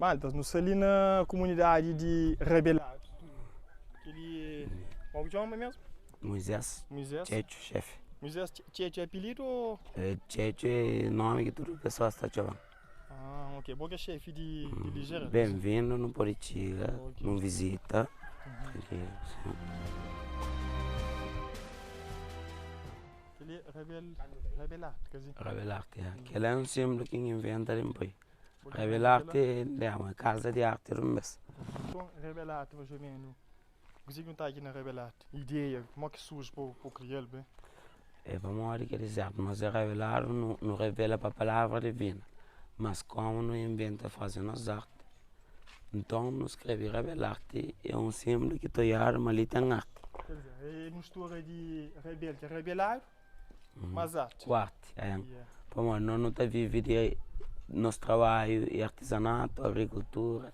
Maltas, nós ali na comunidade de rebelados. Ele... Qual o nome mesmo? Moisés. Moisés? Checho, chefe. Moisés, Checho é apelido ou... Checho é nome que toda pessoa está chamando. Ah, ok. Boa chefe de ligeira. Bem-vindo no Poritiga, Ok. no visita. Ele é rebelado, quer dizer. Revelarte, aquele é um símbolo que inventa depois. Revelarte é uma casa de arte no mês. Então, rebelado, mais ou menos. Você não está aqui na rebelado. Ideia, como é que surge para o criar, bem? É para morrer que dizer, mas é revelar não revela para a palavra divina. Mas como não inventa fazendo as artes. Então, não escreve revelar-te é um símbolo que tu arma ali tem arte. Quer dizer, é mistura de rebelde, que é rebelado, mas arte. Quarto, é. Yeah. Para morrer, não está vivendo de nosso trabalho e artesanato, agricultura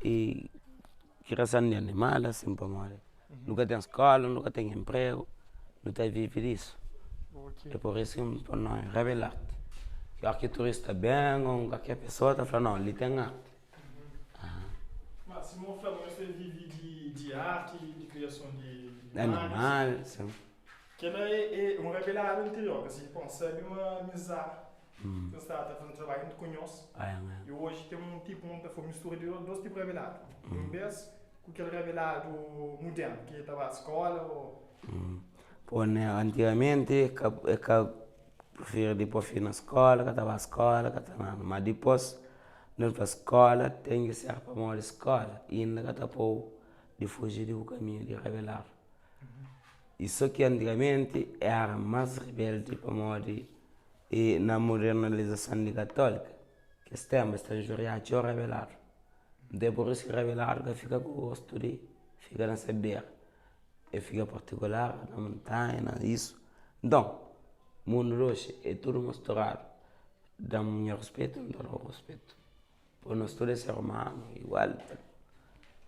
e criação de animais, assim para morrer. Nunca tem escola, nunca tem emprego, não está vivendo disso. Okay. É por isso que para nós revelar-te. Que aqui turista bem, ou qualquer pessoa está falando, não, ali tem arte. Mas se não for, você vive de arte, de criação de Animais, sim. Que ela é um rebelado interior, assim, consegue uma amizade. Você está fazendo trabalho que não conhece. E hoje tem um tipo, uma mistura de dois tipos de rebelado. Um vez com aquele rebelado moderno, que estava na escola ou... Pô, né, antigamente, eu prefiro depois ir na escola, que estava na escola, que estava mas depois, não para a escola, tem que ser para uma escola, e ainda que está de fugir do caminho de revelar. Isso que antigamente era mais rebelde para morrer e na modernização de católica, que esse tema está injuriado a revelar. Depois que revelar, que fica com o gosto de fica na saber. E fica particular na montanha, isso. Então, o mundo hoje é tudo misturado. Dá um respeito, não dá um respeito. Por nós todo é ser humano, igual.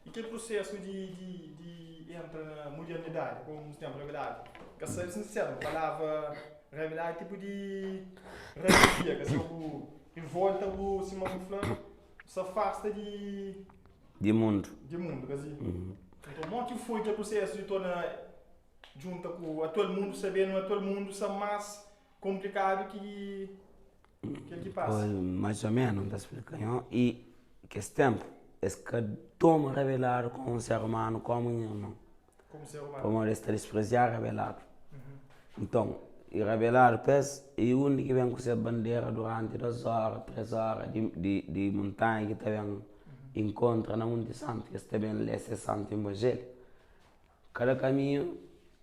E que processo de entrar na modernidade, como nos tempos revelados? Porque, ser sincero, a palavra revelar é tipo de rebeldia, que se revolta, se manifesta, se afasta de mundo. De mundo, quer dizer. Então, o que foi o processo de tornar junto com a todo mundo, sabendo a todo mundo, é mais complicado que passa? Foi mais ou menos, está explicando. E que esse tempo, é que toma revelar como um ser humano, como um irmão. Como ser humano? Como ele está desprezar revelado. Então, e revelar pés e o único que vem com essa bandeira durante 2 horas, 3 horas de montanha que está vendo encontra na Monte Santo, que está vendo lá esse santo em Evangelho. Cada caminho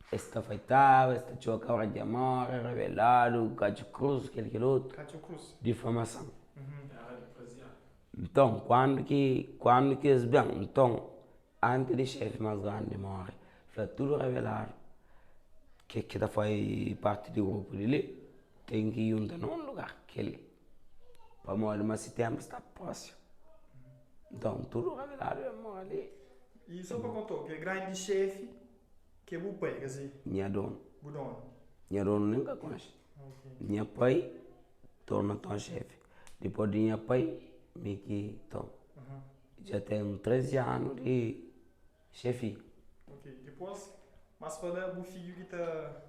está feitado, está chocado de amor, revelado, cacho cruz, aquele outro, difamação. Então, quando que eles vêm, então, antes de chefe mais grande morre, foi tudo revelado, que foi parte do grupo dele, tem que ir num lugar, aquele, para morrer, mas esse tempo está próximo. Então, tudo revelado, eu morro ali. E só para contar, que é grande chefe, que é o pai, quer dizer? Minha dono. O dono? Minha dono nunca conhece. Minha pai, torna tão chefe. Depois de minha pai, me que tão. Já tenho 13 anos de chefe. Ok, depois, mas para o filho que está...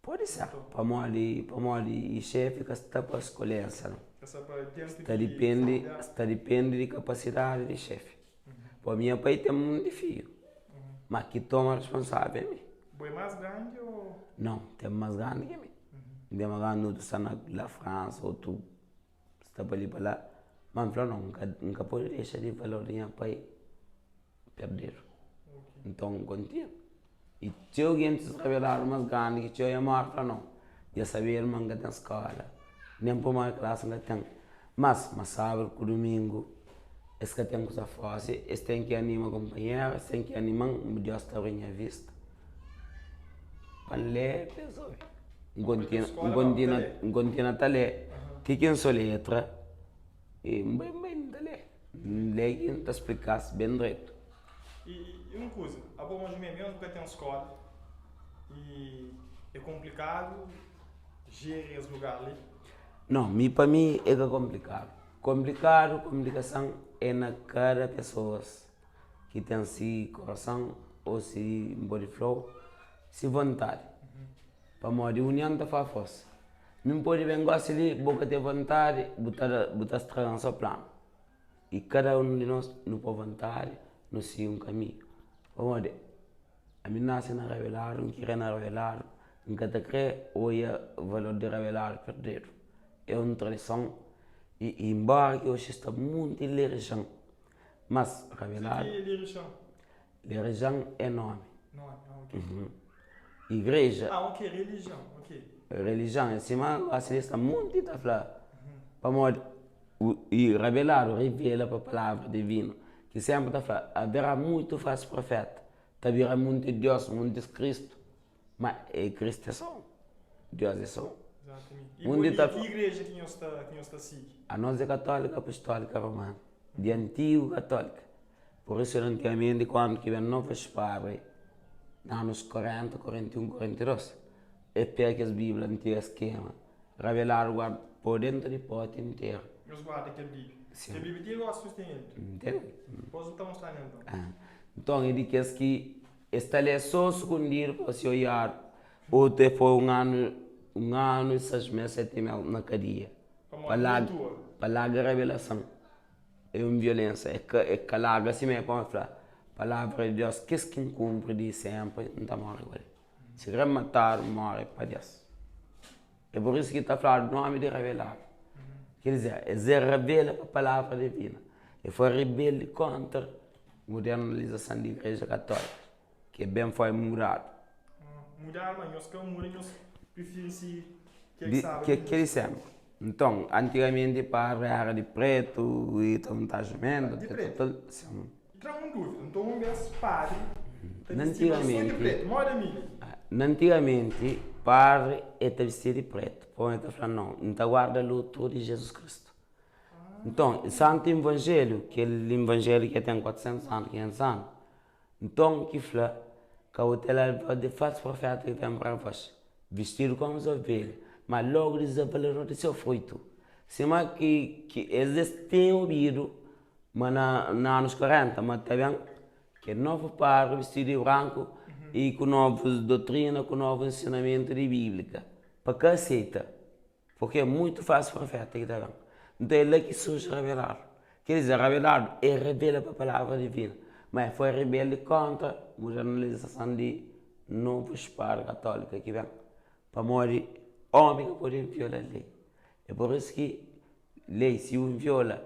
Pode ser. Para morrer chefe, que está para escolher essa. Está depende de capacidade de chefe. Para minha pai tem um filho, mas que toma responsável é mim. É mais grande ou... Não, tem mais grande que mim. Tem mais grande, tu está na França ou tu está para ali para lá. Mas falou, nunca pode deixar de valor de minha pai perder. Então, continua. E se alguém se revelar mais grande que eu ia morrer, não. Já sabia que não tem escola. Nem para uma classe não tem. Mas sábado, com domingo, esse que tem coisa fácil, esse tem que animar companheiro, esse tem que animar um Deus está bem à vista. Para ler, pessoal. Continua a ler. Que quem só letra, e bem da ler. Ler que não explicasse bem direito. E uma coisa, a boa mesmo porque tem uma escola e é complicado gerir esse lugar ali. Não, para mim é complicado. Complicado, complicação é na cada pessoa que tem se coração ou se body flow, se vontade. Para modo união da faz força. Não pode bem gostar de boca ter vontade, botar estragar no seu plano. E cada um de nós, não por vontade, não siga um caminho. Para modo, a mim nasce na revelar, não quer na revelar, nunca te crê ou o valor de revelar perdido. É uma tradição. E embora que hoje está muito em religião, mas revelar. Religião é nome. Não, ok. Igreja. Ok, religião, ok. Religião, em cima, assim está muito a falar. Para modo, e revelar, revela para a palavra divina, que sempre está falando, haverá muito falso profeta, haverá muito Deus, muito Cristo, mas é Cristo é só, Deus é só. Exatamente. E que igreja que nós está seguindo? A nós é católica, apostólica romana, de antigo católica. Por isso, antigamente, quando que vem novos padres, nos anos 40, 41, 42, é pega as Bíblias antigas esquema, revelar por dentro do pote inteiro. Nós guardamos aquela Bíblia. Sim. A Bíblia tem gosto de Entende? Posso estar mostrando então? Então, ele diz que está ali só escondido para se olhar, ou até foi um ano e 6 meses, 7 meses na cadeia. Para lá a revelação. É uma violência, é calaga assim mesmo, para falar. Palavra de Deus, que é que cumpre de sempre, não está morrendo. Se quer matar, morre para Deus. É por isso que está falando do nome de revelar. Quer dizer, é revela a palavra divina. E foi rebelde contra a modernização da Igreja Católica, que bem foi mudado. Mudar, mas nós preferimos se que ele sempre. Então, antigamente para era de preto e trattamento. De preto? Sim. Traga uma dúvida, então um verso padre, antigamente, padre era vestido de preto. Põe está falando, não está guarda luto de Jesus Cristo. Então, o Santo Evangelho, que é o Evangelho que tem 400 anos, 500 anos, então, que fala, que o tela de falso profeta que tem para vós, vestido como ovelha, mas logo desapareceu de seu fruto. Se mais que eles têm ouvido, mas nos anos 40, mas também que novo padre vestido de branco e com novas doutrinas, com novo ensinamento de bíblica. Para que aceita? Porque é muito fácil profeta que está vendo. Então ele é que surge revelado. Quer dizer, revelado é revela para a palavra divina. Mas foi rebelde contra a modernização de novos padres católicos que vem. Para morrer, homem que pode violar a lei. É por isso que lei, se o viola,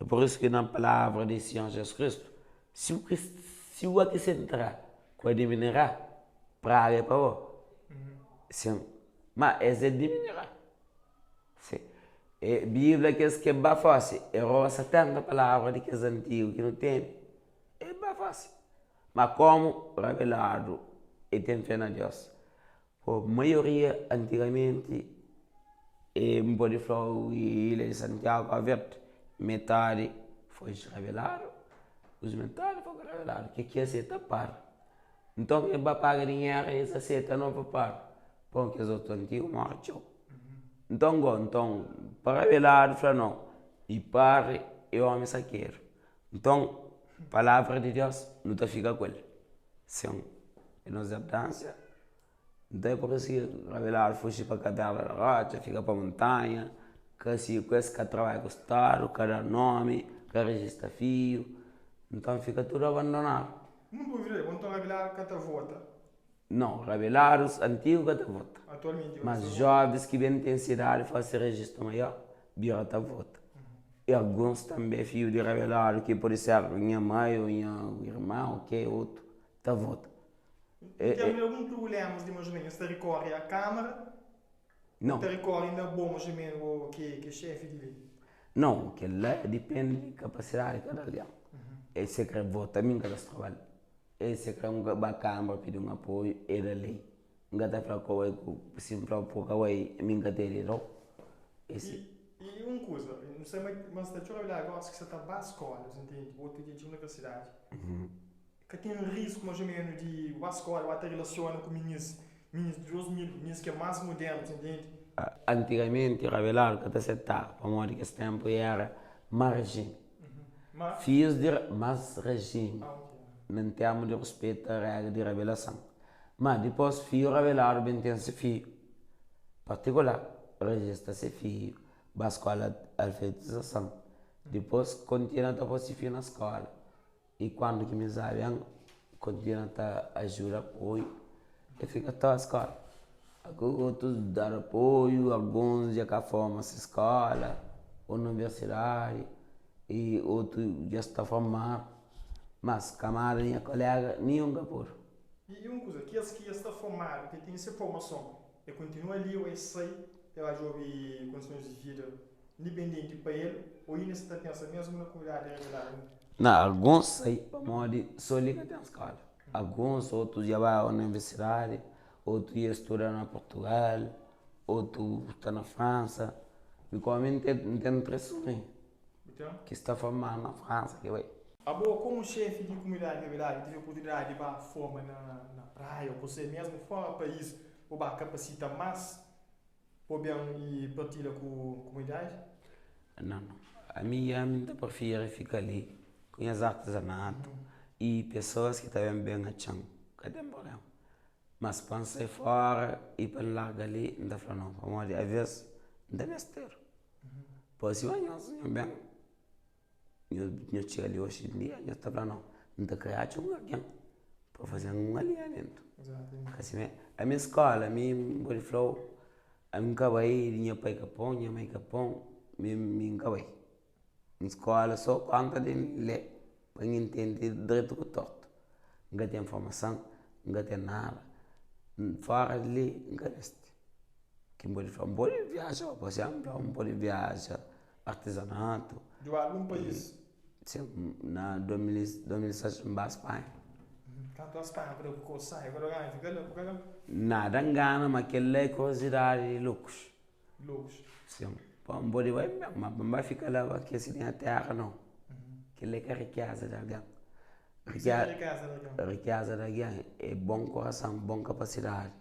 é por isso que na palavra de Senhor Jesus Cristo, se o aqui se entrar, pode diminuirá, praga para o. Sim. Mas esse diminuirá. Sim. A Bíblia que é bem fácil, é roça tanta palavra de que é antigo, que não tem. É bem fácil. Mas como revelado e tem fé na Deus. A maioria, antigamente, em Body Flow e Ilha de Santiago, a verde, metade foi revelado, os metade foram revelados. O que é ser tapar? Então, quem vai pagar dinheiro, essa seta não vai pagar. Porque os outros antigos morrem. Então, para revelar, fala não. E para o homem saqueiro. Então, a palavra de Deus não está fica com ele. Sim. E nós dança. Então é por isso que revelar fugir para a cadeira da rocha, fica para a montanha, que se conhece que trabalha com o Estado, cada nome, que registra fio. Então fica tudo abandonado. Não duvida, então revelar que está vota. Não, revelar os antigos que está vota. Atualmente. Mas jovens que vêm de cidade fazem registro maior, vira está vota. E alguns também filhos de revelar, que pode ser minha mãe ou minha irmã, ou que outro, está vota. Tem algum problema de mais ou menos, você recorre à Câmara? Não. Você recorre ainda bom mais ou menos que chefe de lei? Não, que lá depende da capacidade de cada alguém. Esse que vota, mim que trabalho. Esse que a Câmara pedir um apoio, é da lei. Não está para que se para que mim que tem E uma coisa, não sei, mas está a olhar agora que você está para as escolas, entende? Outro dia de universidade. Que tem um risco mais ou menos de a escola até relaciona com meninos de 2000, meninos que é mais modernos, entende? Antigamente, revelar que está setado, para morrer que esse tempo era mas regime. Mas? Fios de mas regime. Ok. Não temos de respeito a regra de revelação. Mas depois fio revelado bem tem esse fio particular, registra esse fio, para a escola de alfabetização. Depois continua a pôr esse fio na escola. E quando que me sabem, continua a ajudar apoio e fica toda a escola. Outros dar apoio, alguns já cá formam essa escola, universidade, e outros já estão formando. Mas camarada, minha colega, nenhum capur. E uma coisa, que está formado, que tem essa formação, e continua ali, eu sei, eu já ouvi condições de vida independente para ele, ou ainda está pensando mesmo na comunidade regular? Não, alguns saem para modo só liga na escola. Alguns, outros já vão à universidade, outros já estudam na Portugal, outros estão na França. E como não tem pressão, Então? que está formado na França, que vai. Boa, como chefe de comunidade regular, teve a oportunidade de dar forma na praia, ou você mesmo fora do país, ou capacita mais, ou bem e partilha com a comunidade? Não, não. A minha prefiro ficar ali, com os artesanatos e pessoas que também bem a chão, que tem problema. Mas quando sai fora e para largar ali, não dá para não. Como às vezes, não tem besteira. Pois se eu não bem, eu chego ali hoje em dia, eu estou para não. Não está criado um alguém para fazer um alinhamento. Assim, a minha escola, a minha body flow, a minha cabai, minha pai capão, minha mãe capão, minha cabai. Na escola só conta de ler, para entender direito com torto. Não tem informação, não tem nada. Fora ali, não este. Que body flow, body viaja, por exemplo, body viaja, artesanato. De algum país? Sim, na 2007 em Espanha. Canto a Espanha, para o que sai, agora fica Nada engana, mas aquele é curiosidade de loucos. loucos. Sim, um body vai bem, mas não vai ficar lá, porque se tem a terra não. Aquele é que é riqueza de alguém. Riqueza de alguém é bom coração, bom capacidade,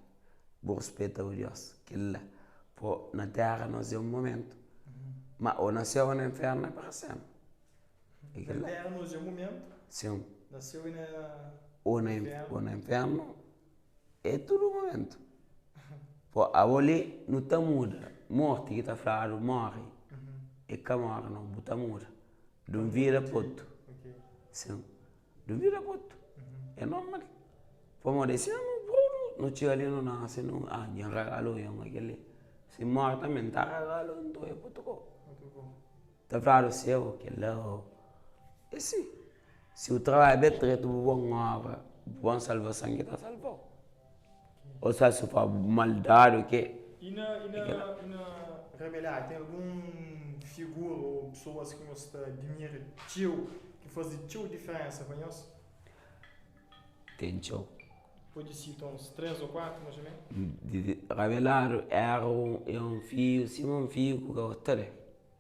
bom respeito a Deus. Aquele lá, pô, na terra nós é um momento, mas ou nasceu no inferno é para sempre. Na terra nós é um momento, sim. nasceu e na... Ou no inferno é todo momento. Pô, a ali não está muda. Morte que está falando, morre. E que morre não, não muda. De um vira puto. Sim. De um vira puto. É normal. Pô, mas disse, não tinha ali, não nasce, não. Ah, tinha regalo, eu aquele. Se morre também, está regalo, não é puto. Está falando seu, que lá. E sim. Se o trabalho é bem tu bom obra, bom salvação que está salvou. Ou seja, se for maldade, o quê? E na rebelião, tem algum figura ou pessoas que você admira, tio, que faz diferença, conhece? Tem tio. Pode citar uns 3 ou 4, mais ou menos? Rebelado é um fio, sim, um fio que gostaria,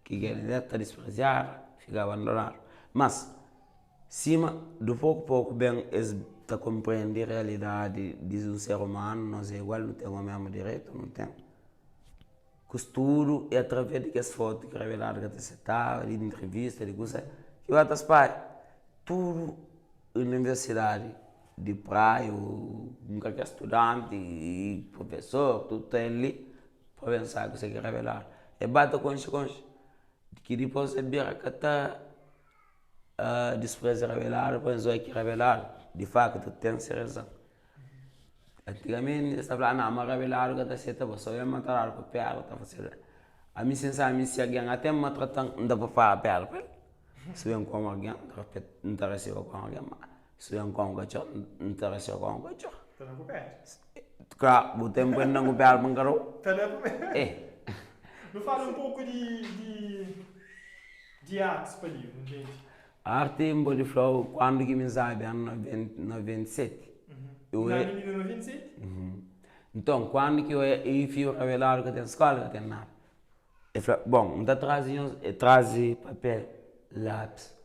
que quer desprezar, fica abandonado. Mas, cima, do pouco bem, está compreender a realidade de um ser humano, nós é igual, não tem o mesmo direito, não tem. Costuro é através de que as fotos que revelaram que você está, de entrevista, de coisa, que eu até pai, tudo na universidade, de praia, qualquer estudante e professor, tudo tem ali, para pensar que você quer revelar. É bata com que depois você vira que está despreza revelado, pensou que revelado, de facto tem razão. Antigamente estava lá na ama revelado que está certo, você ia matar para perto, está fazendo. A mim sensa a mim se alguém até me trata não para falar perto, se vem com alguém, não está recebendo com alguém, se vem com um cachorro, não está recebendo com um cachorro. Está na coberta? Claro, o tempo ainda não coberto para um garoto. Está na coberta? É. Me fala um pouco de artes para ali, gente. A arte em body flow, quando que me sabe, ano 97. Na 1927? Então, quando que eu fui revelado que tem escola, que tem nada. Eu falei, bom, então traz papel, lápis.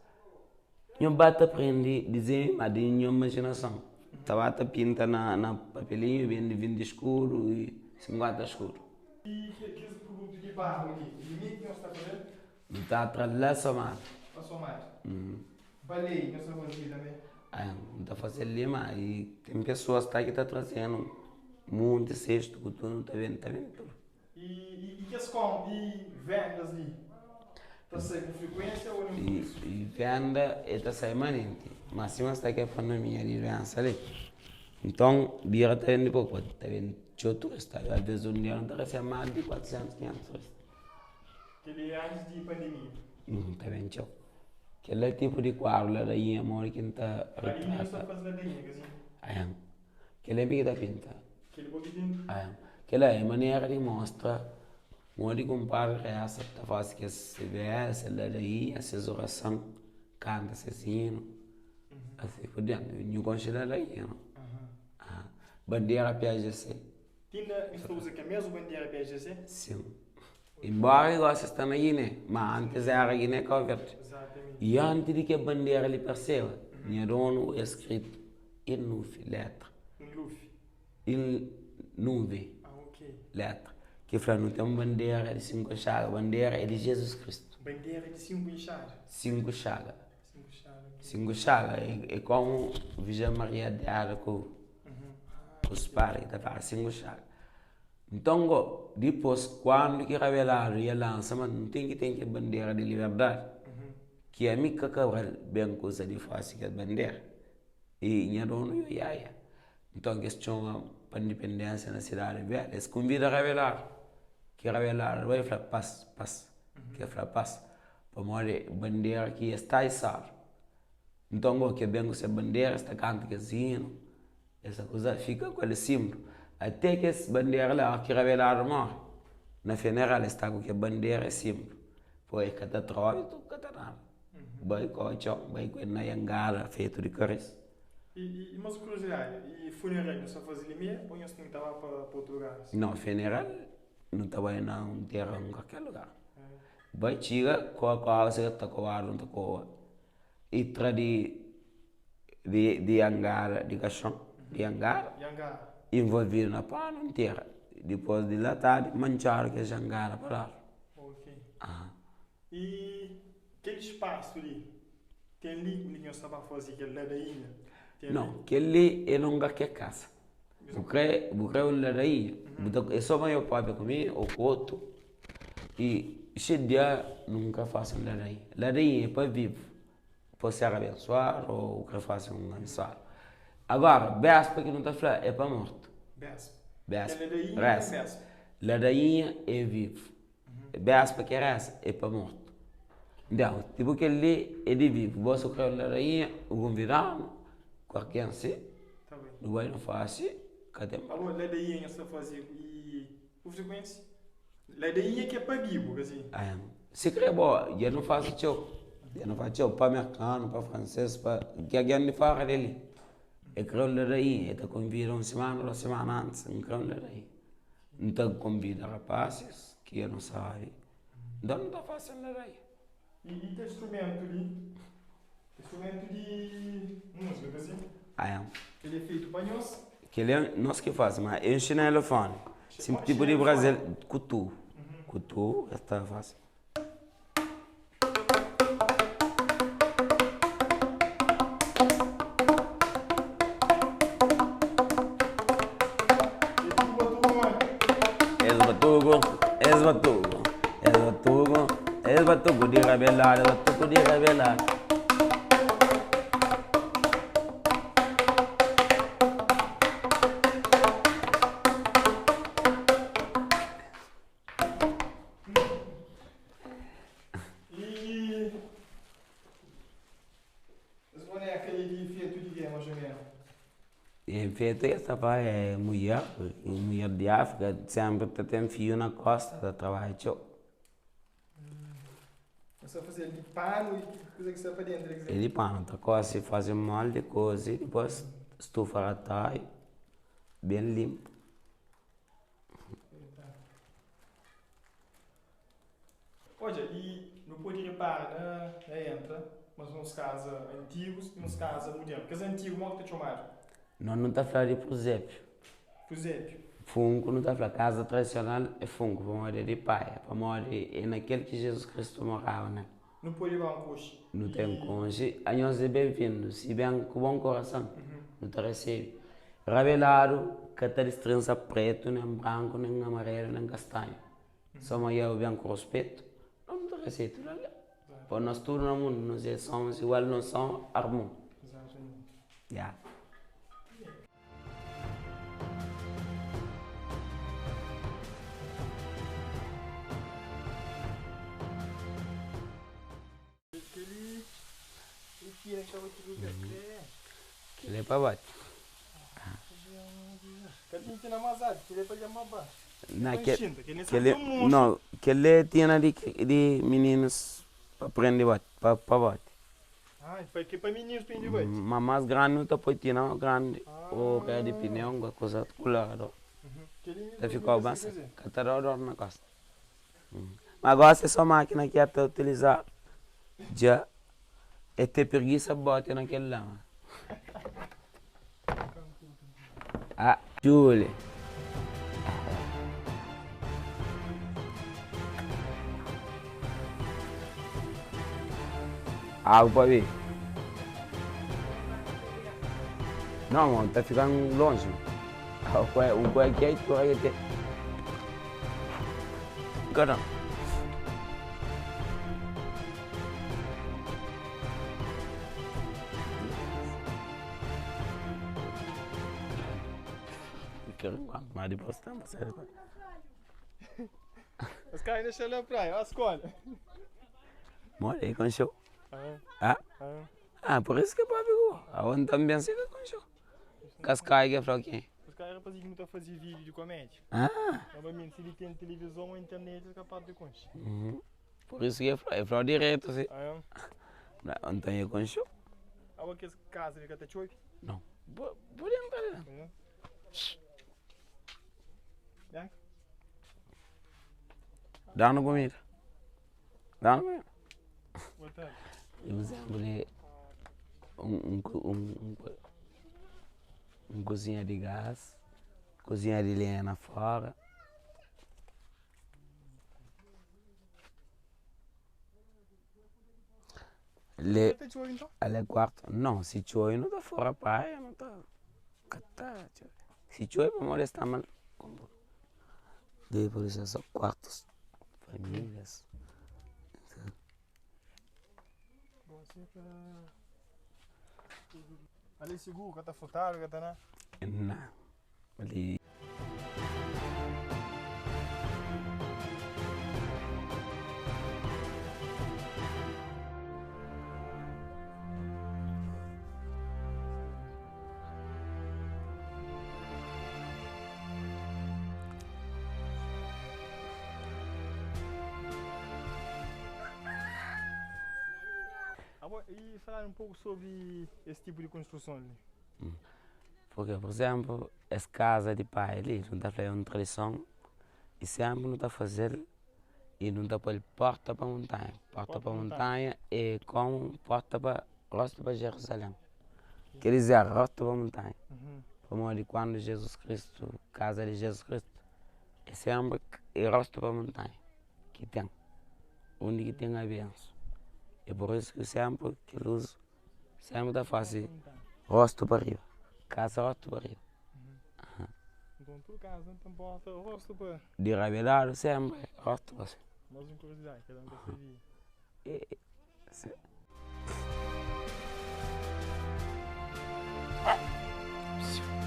Eu bata aprendi a dizer, mas de minha imaginação. Estava a pintar na papelinho, bem de escuro e 50 escuro. E que produto de barro ali, o limite que nós estamos fazendo? Não está atrás lá somar. Para somar. Balei, nessa fazia também. Não está fazendo ali, mas e tem pessoas que estão trazendo muito cesto, que tu não está vendo tudo. E que com e vendas ali? Está saindo com frequência ou não? E venda está saindo manente, mas se você está aqui a pandemia de doença ali, então, dia está vendo pouco, está vendo 8 turistas, às vezes um dia não está recebendo mais de 400, 500 turistas. Aquele antes de pandemia? Não está vendo 8. Aquele tipo de quadro lá daí, amor, que não está Ali não está fazendo daí, assim? Aquele é bem da pinta. Aquele pouquinho? Aquela é a maneira de mostrar, uma de comparar essa, tá fácil que se vê essa lá daí, essa oração, canta, assassino, assim por dentro, não considera daí, não? Bandeira PAGC. Tinha estou que é mesmo bandeira PAGC? Sim. Embora eu goste de estar na Guiné, mas antes era a Guiné que eu verde. Exatamente. E antes de que a bandeira lhe perceba, minha dono é escrito em nuvem, letra. Em Luffy? Em nuvem, Ok. letra. Que fala, não tem uma bandeira de 5 chagas, a bandeira é de Jesus Cristo. Bandeira de 5 enxadas? 5 chagas. 5 chagas. 5 chagas é como Virgem Maria de Ara com os pais, da para 5 chagas. Então, depois, quando que revelado e lança, mas não tem que bandeira de liberdade. Que é a minha cabral bem coisa de fácil que a bandeira. E minha dono e iaia. Então, a questão para a independência na cidade velha, eles convidam a revelar. Que revelar, vai falar paz. Que falar paz. Para morrer bandeira que está içado. Então, que bem com bandeira, está canticazinho. Essa coisa fica com ele símbolo. Até que essa bandeira lá, que revelar morre. Na funeral está com que a bandeira é símbolo. Pois que está troi, tu que está nada. Vai com o chão, vai com a yangara feito de caris. E mas curiosidade, e funeral não só fazia limite ou você estava para outro lugar? Não, funeral não estava em um terra em qualquer lugar. Vai chega com a casa que está com a não está com a e tra de angara, de caixão, de angara, envolvido na pano inteira. Depois de lá tarde, mancharam que é angara para lá. Ok. E aquele espaço ali, tem ali onde você estava fazendo aquele ladainha? Não, aquele é não que é casa. Porque o ladainha, é só maior papo comigo ou com outro. E esse dia nunca faço um ladainha. Ladainha é para vivo. Pode ser abençoado ou que faça um abençoado. Agora, bespa que não está falando é para morto. Bespa. Ladainha é vivo. Bespa que é essa é para morto. Então, tipo que ele é de vivo. Você quer ladainha, o convidado, qualquer assim. Tá bem. Não vai não fazer. Cadê? Alô, ladainha você fazia e o frequência? Ladainha que é para vivo, assim. Se quer bom, eu não faço tchau. Eu não faço para americano, para francês, para que alguém me fala dele. Eu quero ler aí, eu convido uma semana antes, eu quero ler aí. Então convido rapazes que eu não sei. Então não está fácil ler aí. E tem instrumento ali? Instrumento de música, assim? Ele é feito para nós? Que ele é nós que fazemos, mas eu ensino elefone. Esse tipo de Brasil, cutu. Cutu, está fácil. Es batuco de revelar, batuco de revelar. E os bonecos aí de feito de guerra, mais ou menos? Feito essa vai mulher de África, sempre tem fio na costa, da trabalho. Você fazer de pano e coisa que você para dentro? É de pano, tá coisa, faz molde, coisa, depois estufa a tai, bem limpo. Olha, e não pode reparar, entra, mas uns casas antigos e uns casas modernos. Porque os antigos, como é que te chamaram? Não está falando de presépio. Presépio. fungo, não está falando, casa tradicional é fungo, para moda de pai, para moda é naquele que Jesus Cristo morava, né? Não pode levar um coxo. Não tem conge, a nós é bem-vindo, se bem com bom coração, não te recebe. Revelado, que está estrança preto, nem branco, nem amarelo, nem castanho. Só mas eu bem com respeito, não te recebe tudo ali. Para nós tudo no mundo, nós somos igual, nós somos harmônicos. Exatamente. Yeah. Ele tira que tava aqui do Beté. Ele é para baixo. Cadê que na mazada? Que ele é para chamar ba. Não, que ele tinha de meninos para aprender para baixo. Ah, foi aqui para meninos para ir baixo. Mas mais grande não está pode ter não grande ou que é de pneu, uma coisa colorada. Ele ficou bem, que está dor na costa. Mas agora é só máquina que até utilizar já é ter preguiça bota naquele lá. Ah, Julie. Água para ver. Não, mano, tá ficando longe. O que é que tu vai ter? Caramba. Mas depois estamos certo. Os caras deixam ele na praia, as colas. Morei com show. Por isso que é para ver. Aonde também se com show. Cascai que é para quem? Os caras rapaz que não estão fazendo vídeo de comédia. Normalmente se ele tem televisão ou internet é capaz de concha. Por isso que é para direto assim. Então é com show. Agora que essa casa fica até choque? Não. Pode entrar ali. Dá-nos comida. Dá-nos comida. Boa tarde. Por exemplo, cozinha de gás, cozinha de lenha na fora. Ali é quarto. Não, se chove não está fora praia, não está. Se chove para molestar mal. Por isso são quartos, famílias. Ali seguro, que está furtado, que está na... Não, ali... E falar um pouco sobre esse tipo de construção ali. Porque, por exemplo, essa casa de pai ali, não está fazendo uma tradição e sempre não está fazendo e não está pôr porta para montanha. Porta para montanha é como porta para rosto para Jerusalém. Quer dizer, rosto para montanha. Como de quando Jesus Cristo, casa de Jesus Cristo, é sempre rosto para montanha que tem, onde que tem a bênção. É por isso que sempre que ele usa, sempre está fácil, rosto para arriba, casa rosto para arriba. Então, tu casa, então bota o rosto para... De revelado sempre, rosto para cima. Mais uma curiosidade, cada um da sua vida.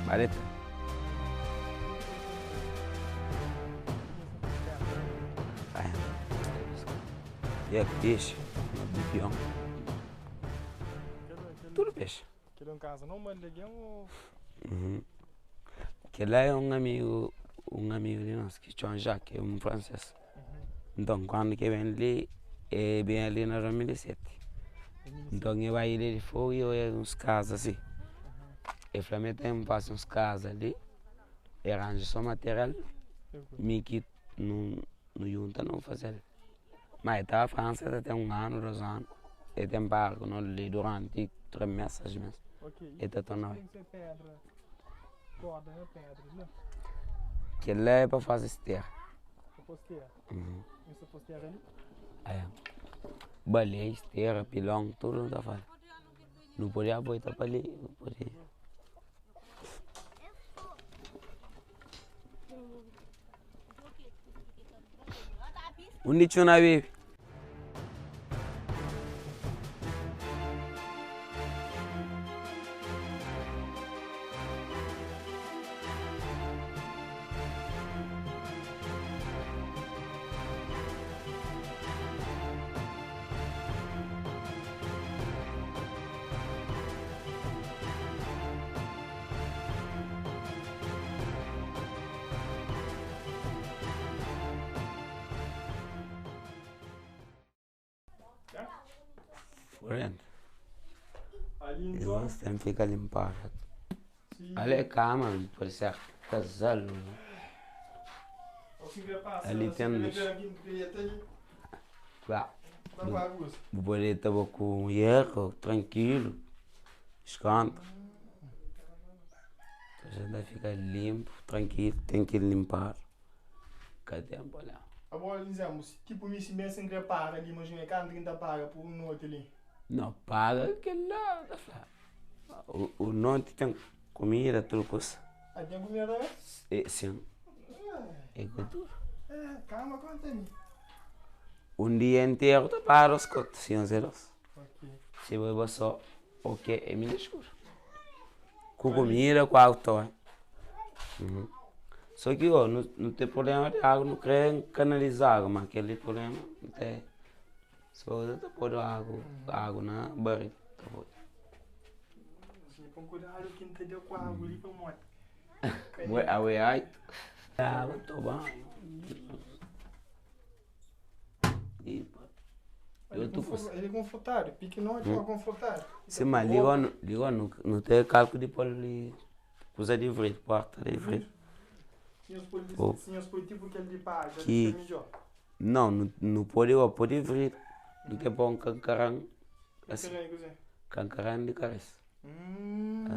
Maleta. É peixe, bibião. Tudo peixe. Aquele é um casa não manda leguão ou... Que lá é um amigo de nós, que chama Jacques, é um francês. Então, quando que vem ali, é bem ali na 2007. Então, eu vai ali de fogo e eu ia uns casas assim. E Flamengo tem passa uns casas ali, e arranja só material, me que não junta não fazer. Mas tá a França até 1 ano, 2 anos. E tem barco não ali durante 3 meses, 6 meses. Ok. E tá tão Tem que ser pedra, corda, né? Pedras, né? Aquele é para fazer esteira. Para postear. Isso postear ali? É. Baleia, esteira, pilão, tudo não está fazendo. Não podia botar para ali, não podia. Onde tinha na baby? Correndo. Ali E então. nós temos que ficar limpar. Sim. Ali é cama, pode ser casal. Assim que passa. Ali assim tem- que aqui no cliente ali. Claro. Dá para a rua. O boleto estava com erro, tranquilo, escanta. A gente vai ficar limpo, tranquilo, tem que limpar. Cadê a bola? Agora dizemos, tipo, me se mesmo que paga ali, imagina, quanto que ainda paga por um outro ali. Não, paga aquele lá. O norte tem comida, tudo coisa. Aí tem comida também? Sim, é cultura. Calma, conta aí. Um dia inteiro tu para os cotos, sim, zeros. Ok. Se você só, ok, é minha escura. Com comida, com auto. Só que ó, não tem problema de água, não querem canalizar água, mas aquele problema não tem. Só você pôr água na barriga. Tá bom. Assim, com cuidado que não te deu com a água ali para morte. Ai, ah, tô bom. E, pô, eu tô com Ele é confortável, pique norte é confortável. sim, mas ligou, não tem cálculo de pôr ali, coisa de vidro, porta de vidro. Sim, os políticos que ele de paga, Que- é melhor. Não pode vidro. Não tem bom cancarão, assim, Assim. cancarão de cabeça.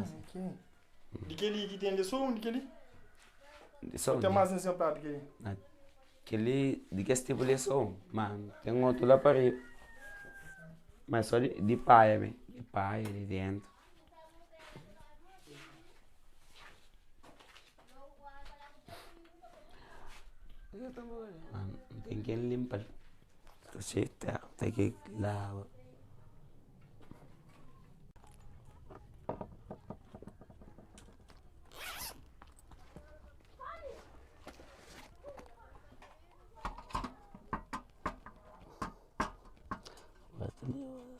Assim. Ok. De que ele que tem de som, de que ele? Só Tem mais nesse prato que ele. aquele, de que esse tipo de som, mano, tem um outro lá para aí. Mas só de paia, bem, de paia, de dentro. Mano, tem que limpar. Tô cheio de terra, tem que lavar.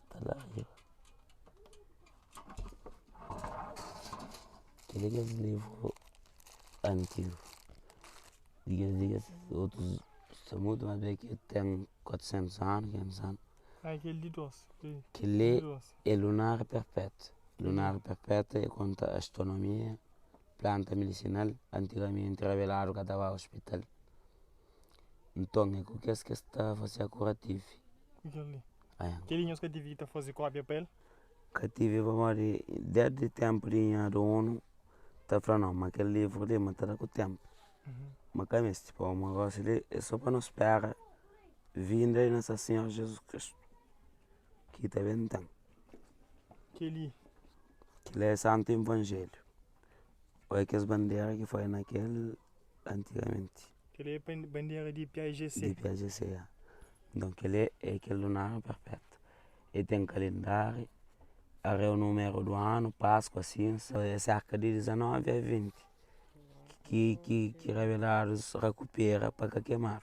Tá lá, aquele que é livro antigo. Diga, outros são muito mais bem que tem 400 anos, 500 anos. Aquele de doce. Aquele é lunar perpétuo. Lunar perpétuo é conta astronomia, planta medicinal, antigamente revelado que estava ao hospital. Então, é o que está fazendo curativo. Aquele. É. Aquele nós que tive que fazer cópia para ele. Cativo, vamos desde o tempo do ONU, está falando, não, mas aquele livro ali, mas está com o tempo. Mas como esse tipo, o negócio ali é só para nos esperar vinda de Nossa Senhora Jesus Cristo. Que está bem então. Aquele. Que é Santo Evangelho. Ou é que as bandeiras que foi naquele antigamente. Aquele é bandeira de PAGC. De PAGC, é. Então aquele é aquele lunar perfeito. Ele tem calendário, é o número do ano, Páscoa, assim, é cerca de 19 a 20. Que revelados recupera para queimar.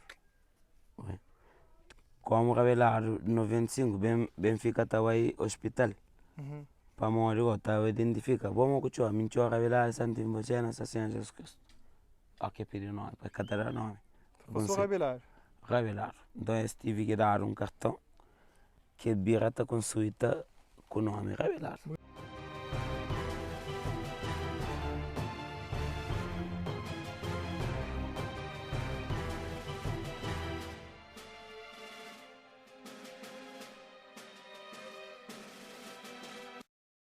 Como revelado no 25, Benfica estava aí hospital. Para morrer, estava identifica. Vamos que eu me chama revelado Santo Evangelho, Nossa Senhora Jesus Cristo. Ok, pediu nome, para catar nome. Só revelar. Revelado. Então eu tive que dar um cartão que birata com suíta com o nome revelado.